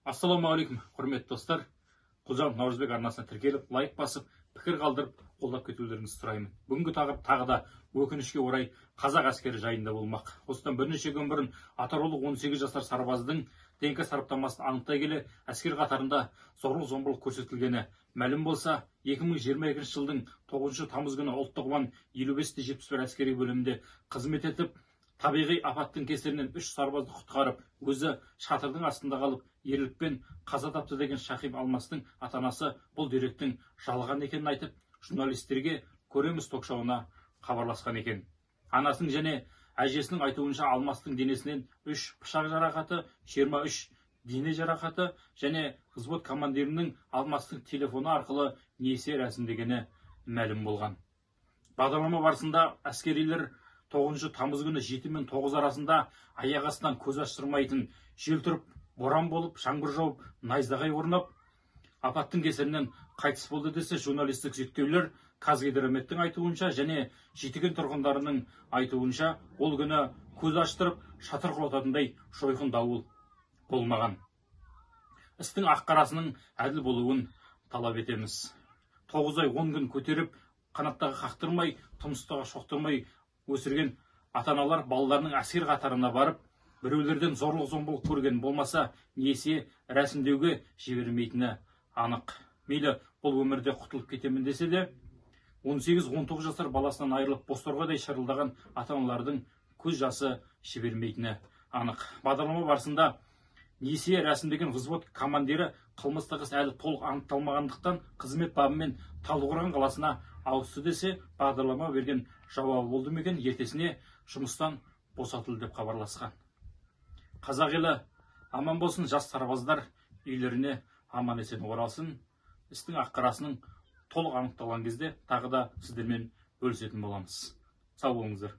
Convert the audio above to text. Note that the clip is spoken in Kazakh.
Ассалаумағалейкум, құрметті достар. Құлжан Наурызбек арнасына тіркеліп, лайк басып, пікір қалдырып, қолдап кетулеріңізді сұраймын. Бүгінгі тақырып тағы да өкінішке орай қазақ әскері жайында болмақ. Осыдан бірнеше күн бұрын Атыраулық 18 жасар сарбаздың ДНК сараптамасын анықтай келе, әскер қатарында зорлық-зомбылық көрсетілгені мәлім болса, 2022 жылдың 9 тамыз күні ұлттық ұлан 55-71 әскери бөлімінде қызмет етіп, табиғи апаттың кесірінен 3 сарбазды құтқарып, өзі шатырдың астында қалып, ерлікпен қаза тапты деген Шахим Алмастың ата-анасы бұл деректің жалған екенін айтып, журналистерге көреміз ток-шоуына хабарласқан екен. Анасының және әжесінің айтуынша Алмастың денесінен 3 пышақ жарақаты, 23 дене жарақаты және взвод командирінің Алмастың телефоны арқылы несие рәсімдегені мәлім болған. Бағдарлама барысында әскерилер 9 тамыз күні 7 мен 9 арасында аяқ астынан көз аштырмайтын жел тұрып, боран болып, жаңбыр жауып, найзағай орнап, апаттың кесірінен қайтыс болды десе, журналистік зерттеулер Қазгидрометтің айтуынша және Жетіген тұрғындарының айтуынша ол күні көз аштырып, шатыр құлататындай жойқын дауыл болмаған. Істің ақ-қарасының әділ болуын талап етеміз. 9 ай 10 күн көтеріп, қанаттағы қақтырмай, тұмсықтағы шоқтырмай өсірген ата-аналар балаларының әскер қатарына барып, біреулерден зорлық-зомбылық көрген болмаса, несие рәсімдеуге жібермейтіні анық. Мейлі бұл өмірде құтылып кетемін десе де, 18-19 жасар баласынан айырылып бозторғайдай шырылдаған ата-аналардың көз жасы жібермейтіні анық. Бағдарлама барысында несие рәсімдеген взвод командирі қылмыстық іс әлі толық анықталмағандықтан қызмет бабымен Талдықорған қаласына ауысты десе, бағдарлама берген жауабы болды ма екен, ертесіне жұмыстан босатылды деп хабарласқан. Қазақ елі аман болсын, жас сарбаздар үйлеріне аман есен оралсын. Істің ақ-қарасының толық анықталған кезде тағы да сіздермен бөлісетін боламыз. Сау болыңыздар.